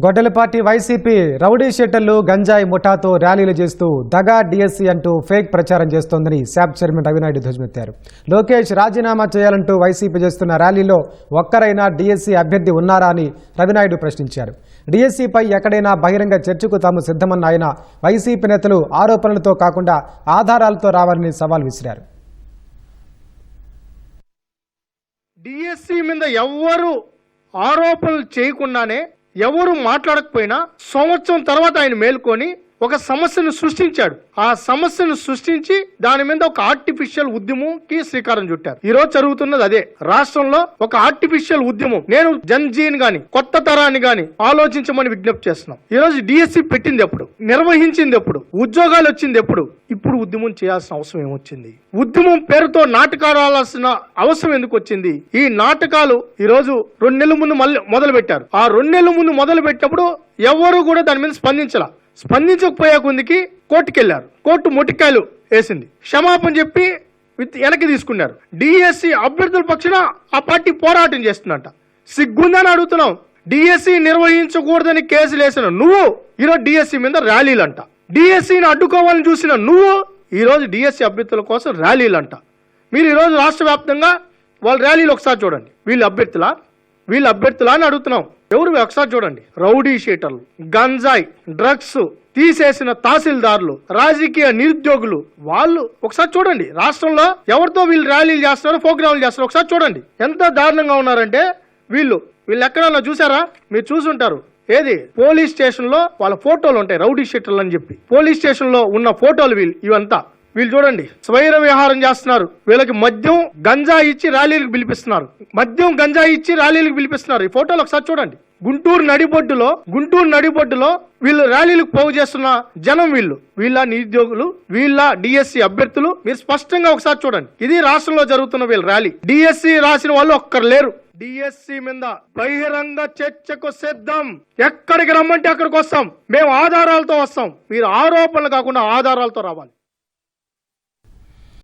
గొడ్డలపాటి YCP rowdy షీటర్లు గంజాయి ముఠాతో ర్యాలీలు చేస్తూ దగా డిఎస్సీ అంటూ ఫేక్ ప్రచారం చేస్తోందని శాప్ చైర్మన్ రవినాయుడు ధ్వజమెత్తారు. లోకేష్ రాజీనామా చేయాలంటూ వైసీపీ చేస్తున్న ర్యాలీలో ఒక్కరైనా డిఎస్సీ అభ్యర్థి ఉన్నారా అని రవినాయుడు ప్రశ్నించారు. డిఎస్సీపై ఎక్కడైనా బహిరంగ చర్చకు తాము సిద్ధమన్న ఆయన వైసీపీ నేతలు ఆరోపణలతో కాకుండా ఆధారాలతో రావాలని సవాల్ విసిరారు. డిఎస్సీ మీద ఎవ్వరు ఆరోపణలు చేయకుండానే ఎవరు మాట్లాడకపోయినా సంవత్సరం తర్వాత ఆయన మేల్కొని ఒక సమస్యను సృష్టించాడు. ఆ సమస్యను సృష్టించి దాని మీద ఒక ఆర్టిఫిషియల్ ఉద్యమంకి శ్రీకారం చుట్టారు. ఈ రోజు జరుగుతున్నది అదే. రాష్ట్రంలో ఒక ఆర్టిఫిషియల్ ఉద్యమం నేను జన్జీని గాని కొత్త తరాన్ని గాని ఆలోచించమని విజ్ఞప్తి చేస్తున్నాం. ఈ రోజు డిఎస్సి పెట్టింది ఎప్పుడు, నిర్వహించింది ఎప్పుడు, ఉద్యోగాలు వచ్చింది ఎప్పుడు, ఇప్పుడు ఉద్యమం చేయాల్సిన అవసరం ఏమొచ్చింది? ఉద్యమం పేరుతో నాటకాలు ఆడాల్సిన అవసరం ఎందుకు వచ్చింది? ఈ నాటకాలు ఈ రోజు 2 నెలల ముందు మళ్ళీ మొదలు పెట్టారు. ఆ 2 నెలల ముందు మొదలు పెట్టినప్పుడు ఎవరు కూడా దాని మీద స్పందించకపోయే కొందికి కోర్టుకెళ్లారు. కోర్టు మొటికాయలు వేసింది, క్షమాపణ చెప్పి వెనక్కి తీసుకున్నారు. డిఎస్సి అభ్యర్థుల పక్షాన ఆ పార్టీ పోరాటం చేస్తుందంట. సిగ్గుందని అడుగుతున్నాం. డిఎస్సి నిర్వహించకూడదని కేసులు వేసిన నువ్వు ఈరోజు డిఎస్సి మీద ర్యాలీలంట. డిఎస్సిని అడ్డుకోవాలని చూసిన నువ్వు ఈరోజు డిఎస్సి అభ్యర్థుల కోసం ర్యాలీలంట. మీరు ఈరోజు రాష్ట్ర వ్యాప్తంగా వాళ్ళ ర్యాలీలు ఒకసారి చూడండి. వీళ్ళ అభ్యర్థులా అని అడుగుతున్నాం. ఎవరు ఒకసారి చూడండి. రౌడీ షీటర్లు, గంజాయి, డ్రగ్స్ తీసేసిన తహసీల్దార్లు, రాజకీయ నిరుద్యోగులు, వాళ్ళు ఒకసారి చూడండి. రాష్ట్రంలో ఎవరితో వీళ్ళు ర్యాలీలు చేస్తున్నారో, ప్రోగ్రాములు చేస్తున్నారో ఒకసారి చూడండి. ఎంత దారుణంగా ఉన్నారంటే వీళ్ళు ఎక్కడన్నా చూసారా? మీరు చూసుంటారు. ఏది పోలీస్ స్టేషన్ లో వాళ్ళ ఫోటోలు ఉంటాయి, రౌడీ షీటర్లు అని చెప్పి. పోలీస్ స్టేషన్ లో ఉన్న ఫోటోలు ఇవంతా. వీళ్ళు చూడండి, స్వైర విహారం చేస్తున్నారు. వీళ్ళకి మద్యం గంజా ఇచ్చి ర్యాలీలకు పిలిపిస్తున్నారు. ఈ ఫోటోలు ఒకసారి చూడండి. గుంటూరు నడిబొడ్డులో వీళ్ళు ర్యాలీలకు పోగు చేస్తున్న జనం వీళ్ళ నిరుద్యోగులు, వీళ్ళ డిఎస్సి అభ్యర్థులు. మీరు స్పష్టంగా ఒకసారి చూడండి. ఇది రాష్ట్రంలో జరుగుతున్న వీళ్ళ ర్యాలీ. డిఎస్సి రాసిన వాళ్ళు ఒక్కరు లేరు. డిఎస్సి మీద బహిరంగ చర్చకు సిద్ధం. ఎక్కడికి రమ్మంటే అక్కడికి వస్తాం. మేము ఆధారాలతో వస్తాం. మీరు ఆరోపణలు కాకుండా ఆధారాలతో రావాలి.